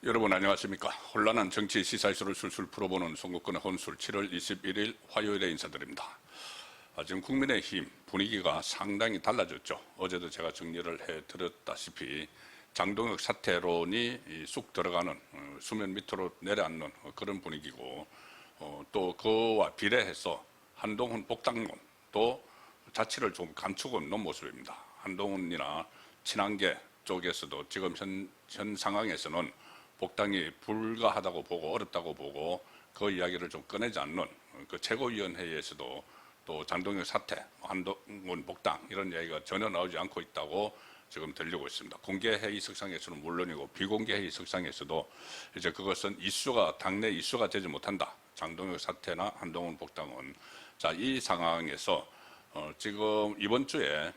여러분 안녕하십니까. 혼란한 정치 시사이슈를 술술 풀어보는 송국근의 혼술 7월 21일 화요일에 인사드립니다. 지금 국민의힘 분위기가 상당히 달라졌죠. 어제도 제가 정리를 해드렸다시피 장동혁 사퇴론이 쑥 들어가는 수면 밑으로 내려앉는 그런 분위기고, 또 그와 비례해서 한동훈 복당론도 자취를 좀 감추고 있는 모습입니다. 한동훈이나 친한계 쪽에서도 지금 현 상황에서는 복당이 불가하다고 보고 어렵다고 보고 그 이야기를 좀 꺼내지 않는 그 최고위원회에서도 또 장동혁 사퇴, 한동훈 복당 이런 이야기가 전혀 나오지 않고 있다고 지금 들리고 있습니다. 공개회의석상에서는 물론이고 비공개회의석상에서도 이제 그것은 이슈가 당내 이슈가 되지 못한다. 장동혁 사퇴나 한동훈 복당은. 자, 이 상황에서 지금 이번 주에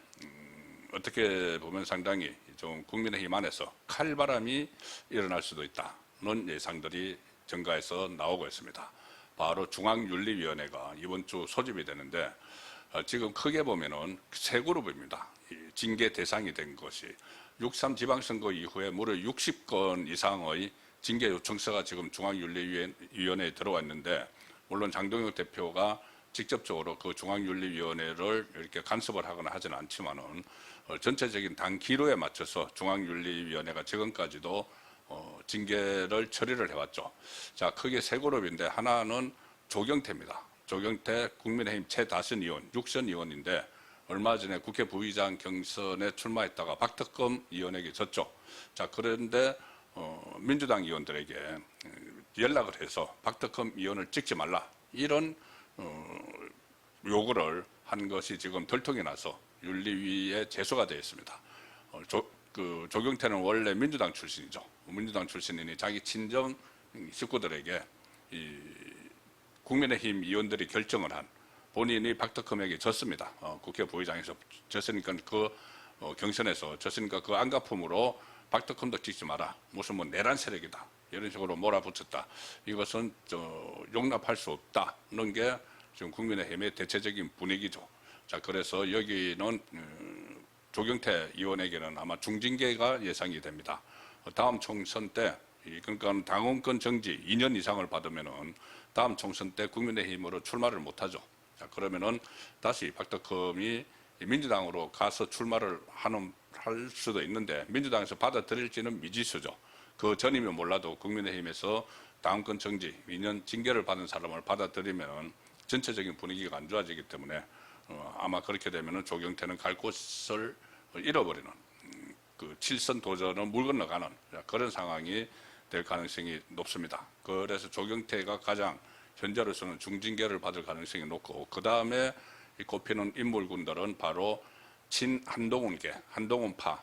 어떻게 보면 상당히 좀 국민의힘 안에서 칼바람이 일어날 수도 있다는 예상들이 정가에서 나오고 있습니다. 바로 중앙윤리위원회가 이번 주 소집이 되는데, 지금 크게 보면은 세 그룹입니다. 징계 대상이 된 것이 6.3 지방선거 이후에 무려 60건 이상의 징계 요청서가 지금 중앙윤리위원회에 들어와 있는데, 물론 장동혁 대표가 직접적으로 그 중앙윤리위원회를 이렇게 간섭을 하거나 하지는 않지만은 전체적인 당 기로에 맞춰서 중앙윤리위원회가 지금까지도 징계를 처리를 해왔죠. 자, 크게 세 그룹인데 하나는 조경태입니다. 조경태 국민의힘 최다선 의원, 6선 의원인데 얼마 전에 국회 부의장 경선에 출마했다가 박특검 의원에게 졌죠. 자, 그런데 민주당 의원들에게 연락을 해서 박특검 의원을 찍지 말라 이런 요구를 한 것이 지금 들통이 나서 윤리위에 제소가 되어 있습니다. 조경태는 원래 민주당 출신이죠. 민주당 출신이니 자기 친정 식구들에게 국민의힘 의원들이 결정을 한, 본인이 박특검에게 졌습니다. 국회 부의장에서 졌으니까 경선에서 졌으니까 그 안가품으로 박특검도 찍지 마라. 무슨 뭐 내란 세력이다. 이런 식으로 몰아붙였다. 이것은 용납할 수 없다는 게 지금 국민의힘의 대체적인 분위기죠. 자, 그래서 여기는 조경태 의원에게는 아마 중징계가 예상이 됩니다. 다음 총선 때, 그러니까 당원권 정지 2년 이상을 받으면은 다음 총선 때 국민의힘으로 출마를 못하죠. 자, 그러면은 다시 박특검이 민주당으로 가서 출마를 할 수도 있는데, 민주당에서 받아들일지는 미지수죠. 그 전이면 몰라도 국민의힘에서 당원권 정지 2년 징계를 받은 사람을 받아들이면 전체적인 분위기가 안 좋아지기 때문에 아마 그렇게 되면 조경태는 갈 곳을 잃어버리는, 그 7선 도전은 물 건너가는 그런 상황이 될 가능성이 높습니다. 그래서 조경태가 가장 현재로서는 중징계를 받을 가능성이 높고, 그 다음에 꼽히는 인물군들은 바로 친한동훈계, 한동훈파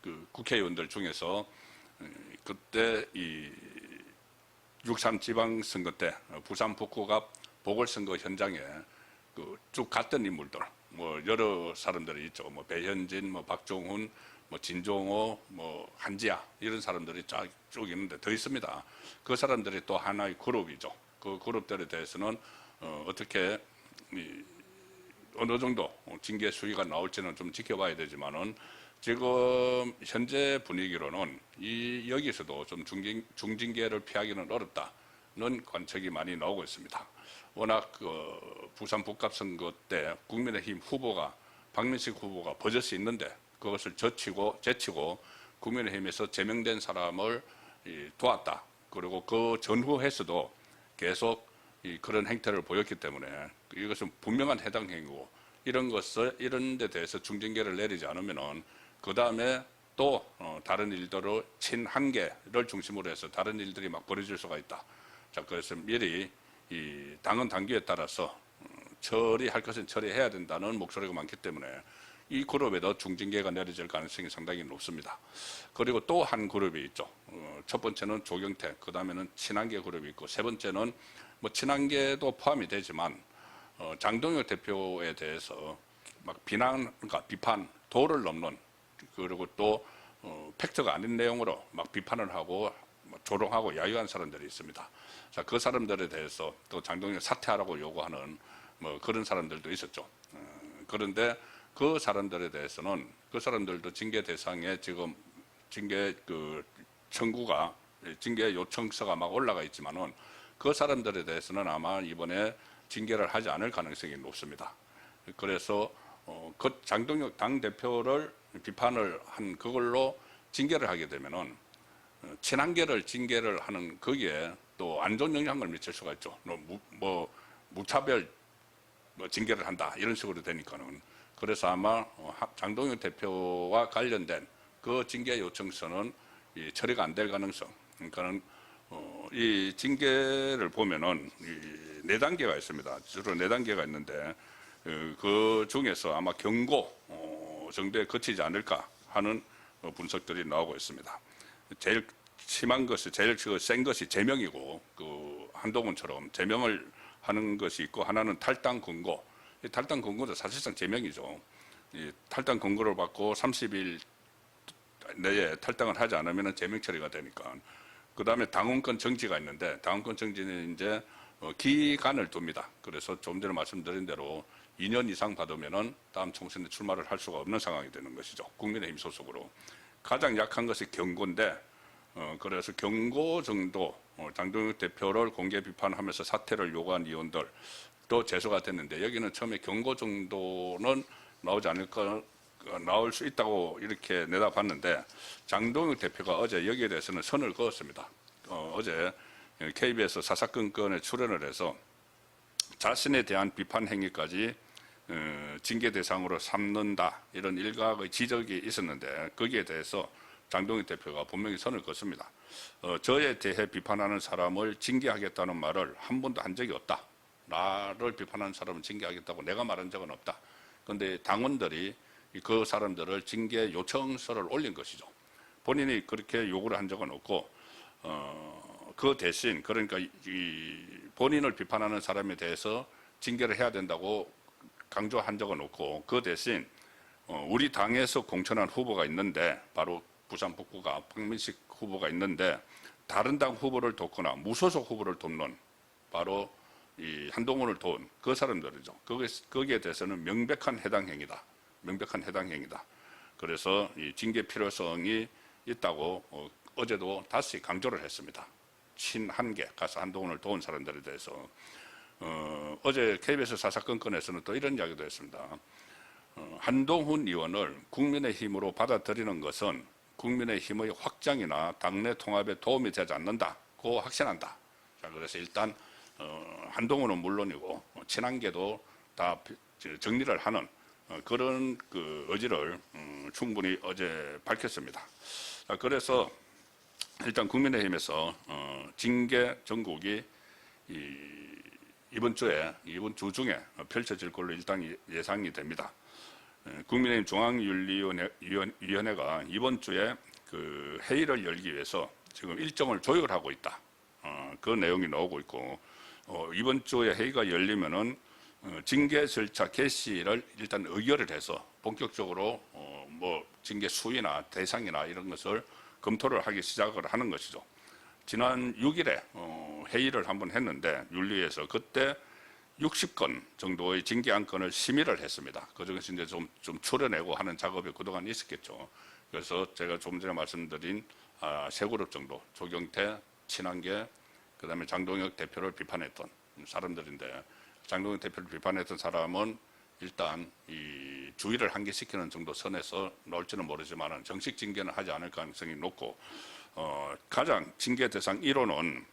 그 국회의원들 중에서 그때 이 6.3 지방선거 때 부산 북구갑 보궐선거 현장에 쭉 갔던 인물들, 뭐 여러 사람들이 있죠. 뭐 배현진, 뭐 박종훈, 뭐 진종호, 뭐 한지아 이런 사람들이 쭉 있는데 더 있습니다. 그 사람들이 또 하나의 그룹이죠. 그 그룹들에 대해서는 어떻게 어느 정도 징계 수위가 나올지는 좀 지켜봐야 되지만은, 지금 현재 분위기로는 여기서도 좀 중징계를 피하기는 어렵다는 관측이 많이 나오고 있습니다. 워낙 부산 북갑선거 때 국민의힘 후보가, 박민식 후보가 버젓이 있는데 그것을 제치고 국민의힘에서 제명된 사람을 도왔다. 그리고 그 전후에서도 계속 그런 행태를 보였기 때문에 이것은 분명한 해당 행위고, 이런 데 대해서 중징계를 내리지 않으면은 그 다음에 또 다른 일들로 친한계를 중심으로 해서 다른 일들이 막 벌어질 수가 있다. 자, 그래서 미리 이 당은 당규에 따라서 처리할 것은 처리해야 된다는 목소리가 많기 때문에 이 그룹에도 중징계가 내려질 가능성이 상당히 높습니다. 그리고 또 한 그룹이 있죠. 첫 번째는 조경태, 그 다음에는 친한계 그룹이 있고, 세 번째는 뭐 친한계도 포함이 되지만 장동혁 대표에 대해서 막 그러니까 비판, 도를 넘는, 그리고 또 팩트가 아닌 내용으로 막 비판을 하고 조롱하고 야유한 사람들이 있습니다. 자, 그 사람들에 대해서 또 장동혁 사퇴하라고 요구하는 뭐 그런 사람들도 있었죠. 그런데 그 사람들에 대해서는 그 사람들도 징계 대상에 지금 징계 청구가 징계 요청서가 막 올라가 있지만은 그 사람들에 대해서는 아마 이번에 징계를 하지 않을 가능성이 높습니다. 그래서 그 장동혁 당대표를 비판을 한 그걸로 징계를 하게 되면은 친한계를 징계를 하는 거기에 또 안 좋은 영향을 미칠 수가 있죠. 무차별 징계를 한다 이런 식으로 되니까는. 그래서 아마 장동혁 대표와 관련된 그 징계 요청서는 처리가 안 될 가능성. 그러니까는 이 징계를 보면은 네 단계가 있습니다. 주로 네 단계가 있는데 그 중에서 아마 경고 정도에 그치지 않을까 하는 분석들이 나오고 있습니다. 제일 심한 것이 제일 센 것이 제명이고 그 한동훈처럼 제명을 하는 것이 있고 하나는 탈당 권고. 이 탈당 권고도 사실상 제명이죠. 이 탈당 권고를 받고 30일 내에 탈당을 하지 않으면 제명 처리가 되니까. 그 다음에 당원권 정지가 있는데 당원권 정지는 이제 기간을 둡니다. 그래서 좀 전에 말씀드린 대로 2년 이상 받으면은 다음 총선에 출마를 할 수가 없는 상황이 되는 것이죠. 국민의힘 소속으로. 가장 약한 것이 경고인데 그래서 경고 정도 장동혁 대표를 공개 비판하면서 사퇴를 요구한 의원들도 제소가 됐는데 여기는 처음에 경고 정도는 나오지 않을까 나올 수 있다고 이렇게 내다봤는데 장동혁 대표가 어제 여기에 대해서는 선을 그었습니다. 어제 KBS 사사건건에 출연을 해서 자신에 대한 비판 행위까지 징계 대상으로 삼는다 이런 일각의 지적이 있었는데 거기에 대해서 장동혁 대표가 분명히 선을 그었습니다. 저에 대해 비판하는 사람을 징계하겠다는 말을 한 번도 한 적이 없다. 나를 비판하는 사람을 징계하겠다고 내가 말한 적은 없다. 그런데 당원들이 그 사람들을 징계 요청서를 올린 것이죠. 본인이 그렇게 요구를 한 적은 없고 그 대신 그러니까 본인을 비판하는 사람에 대해서 징계를 해야 된다고 강조한 적은 없고 그 대신 우리 당에서 공천한 후보가 있는데 바로 부산 북구가 박민식 후보가 있는데 다른 당 후보를 돕거나 무소속 후보를 돕는 바로 이 한동훈을 도운 그 사람들이죠. 거기에 대해서는 명백한 해당 행위다. 명백한 해당 행위다. 그래서 이 징계 필요성이 있다고 어제도 다시 강조를 했습니다. 친한계 가서 한동훈을 도운 사람들에 대해서 어제 KBS 사사건건에서는 또 이런 이야기도 했습니다. 한동훈 의원을 국민의힘으로 받아들이는 것은 국민의힘의 확장이나 당내 통합에 도움이 되지 않는다고 확신한다. 자, 그래서 일단 한동훈은 물론이고 친한계도 다 정리를 하는 그런 그 의지를 충분히 어제 밝혔습니다. 자, 그래서 일단 국민의힘에서 징계 전국이 이번 주 중에 펼쳐질 걸로 일단 예상이 됩니다. 국민의힘 중앙윤리위원회가 이번 주에 그 회의를 열기 위해서 지금 일정을 조율하고 있다. 그 내용이 나오고 있고 이번 주에 회의가 열리면은 징계 절차 개시를 일단 의결을 해서 본격적으로 징계 수위나 대상이나 이런 것을 검토를 하기 시작을 하는 것이죠. 지난 6일에 회의를 한번 했는데 윤리에서 그때 60건 정도의 징계 안건을 심의를 했습니다. 그중에서 이제 좀 추려내고 하는 작업이 그동안 있었겠죠. 그래서 제가 좀 전에 말씀드린 세 그룹 정도 조경태, 친한계, 그다음에 장동혁 대표를 비판했던 사람들인데 장동혁 대표를 비판했던 사람은 일단 이 주의를 한계시키는 정도 선에서 나올지는 모르지만 정식 징계는 하지 않을 가능성이 높고 가장 징계 대상 1호는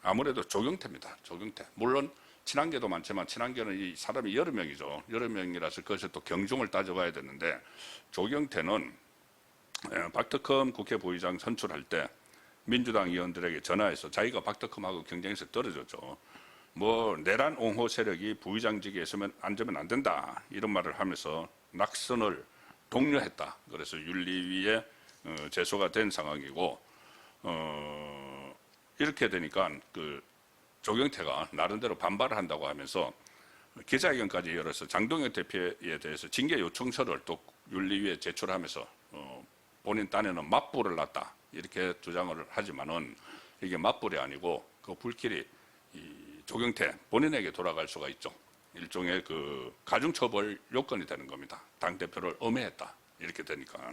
아무래도 조경태입니다. 조경태. 물론 친한계도 많지만 친한계는 이 사람이 여러 명이죠. 여러 명이라서 그것에 또 경중을 따져봐야 되는데 조경태는 박덕흠 국회 부의장 선출할 때 민주당 의원들에게 전화해서 자기가 박덕흠하고 경쟁에서 떨어졌죠. 내란 옹호 세력이 부의장직에 앉으면 안 된다 이런 말을 하면서 낙선을 독려했다. 그래서 윤리위에 제소가 된 상황이고 이렇게 되니까 그 조경태가 나름대로 반발을 한다고 하면서 기자회견까지 열어서 장동혁 대표에 대해서 징계 요청서를 또 윤리위에 제출하면서 본인 딴에는 맞불을 놨다 이렇게 주장을 하지만은 이게 맞불이 아니고 그 불길이 조경태 본인에게 돌아갈 수가 있죠. 일종의 그 가중처벌 요건이 되는 겁니다. 당대표를 엄해했다 이렇게 되니까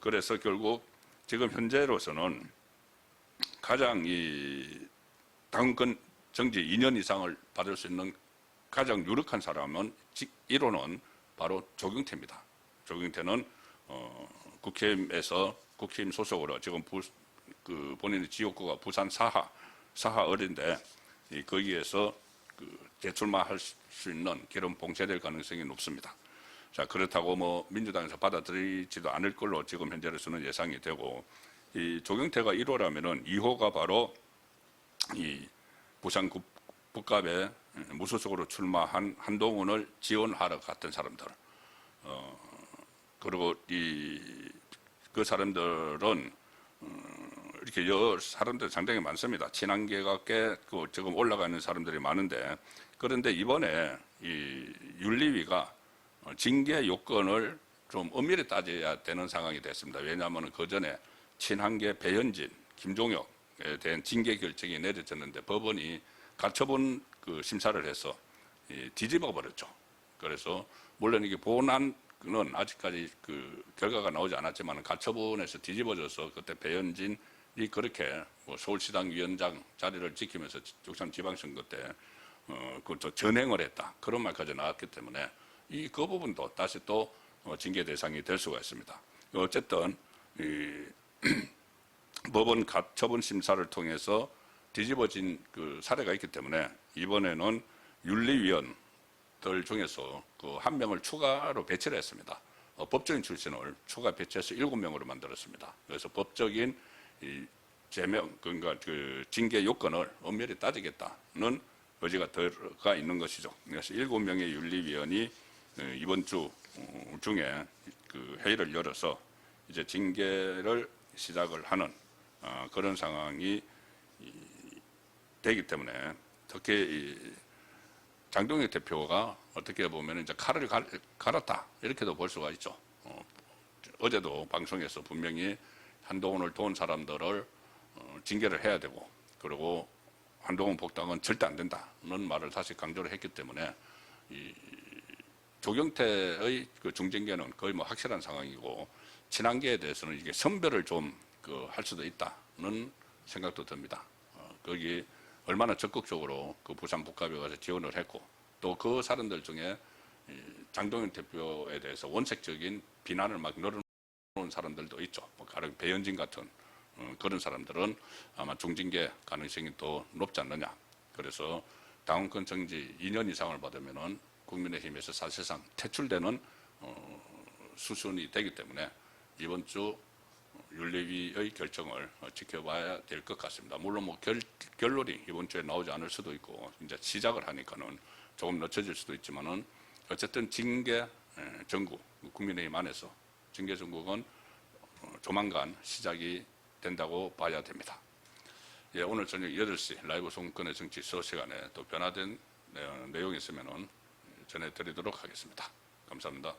그래서 결국 지금 현재로서는 가장 이 당권 정지 2년 이상을 받을 수 있는 가장 유력한 사람은 1호는 바로 조경태입니다. 조경태는 국힘에서 국힘 소속으로 지금 본인의 지역구가 부산 사하을인데 거기에서 재출마할 수 있는 길은 봉쇄될 가능성이 높습니다. 자, 그렇다고 뭐 민주당에서 받아들이지도 않을 걸로 지금 현재로서는 예상이 되고, 이 조경태가 1호라면은 2호가 바로 이 부산 북갑에 무소속으로 출마한 한동훈을 지원하러 갔던 사람들, 그리고 그 사람들은 이렇게 여러 사람들 상당히 많습니다. 친한계가 꽤 지금 올라가 있는 사람들이 많은데, 그런데 이번에 이 윤리위가 징계 요건을 좀 엄밀히 따져야 되는 상황이 됐습니다. 왜냐하면 그 전에 친한계 배현진, 김종혁에 대한 징계 결정이 내려졌는데 법원이 가처분 심사를 해서 뒤집어 버렸죠. 그래서 물론 이게 본안은 아직까지 결과가 나오지 않았지만 가처분에서 뒤집어져서 그때 배현진이 그렇게 뭐 서울시당 위원장 자리를 지키면서 북한 지방선거 때 전행을 했다, 그런 말까지 나왔기 때문에 그 부분도 다시 또 징계 대상이 될 수가 있습니다. 어쨌든 법원 가처분 심사를 통해서 뒤집어진 사례가 있기 때문에 이번에는 윤리위원들 중에서 한 명을 추가로 배치를 했습니다. 법조인 출신을 추가 배치해서 7명으로 만들었습니다. 그래서 법적인 제명, 그러니까 징계 요건을 엄밀히 따지겠다는 의지가 들어가 있는 것이죠. 그래서 7명의 윤리위원이 이번 주 중에 회의를 열어서 이제 징계를 시작을 하는 그런 상황이 되기 때문에, 특히 장동혁 대표가 어떻게 보면 이제 칼을 갈았다, 이렇게도 볼 수가 있죠. 어제도 방송에서 분명히 한동훈을 도운 사람들을 징계를 해야 되고, 그리고 한동훈 복당은 절대 안 된다는 말을 다시 강조를 했기 때문에 조경태의 중징계는 거의 뭐 확실한 상황이고, 친한계에 대해서는 이게 선별을 좀 할 수도 있다는 생각도 듭니다. 거기 얼마나 적극적으로 부산 북갑에 가서 지원을 했고, 또 그 사람들 중에 장동혁 대표에 대해서 원색적인 비난을 막 늘어놓은 사람들도 있죠. 가령 배현진 같은 그런 사람들은 아마 중징계 가능성이 더 높지 않느냐. 그래서 당원권 정지 2년 이상을 받으면은 국민의힘에서 사실상 퇴출되는 수순이 되기 때문에 이번 주 윤리위의 결정을 지켜봐야 될 것 같습니다. 물론 뭐 결론이 이번 주에 나오지 않을 수도 있고, 이제 시작을 하니까는 조금 늦춰질 수도 있지만은 어쨌든 징계 전국, 국민의힘 안에서 징계 전국은 조만간 시작이 된다고 봐야 됩니다. 예, 오늘 저녁 8시 라이브 송권의 정치 수 시간에 또 변화된 내용이 있으면은 전해드리도록 하겠습니다. 감사합니다.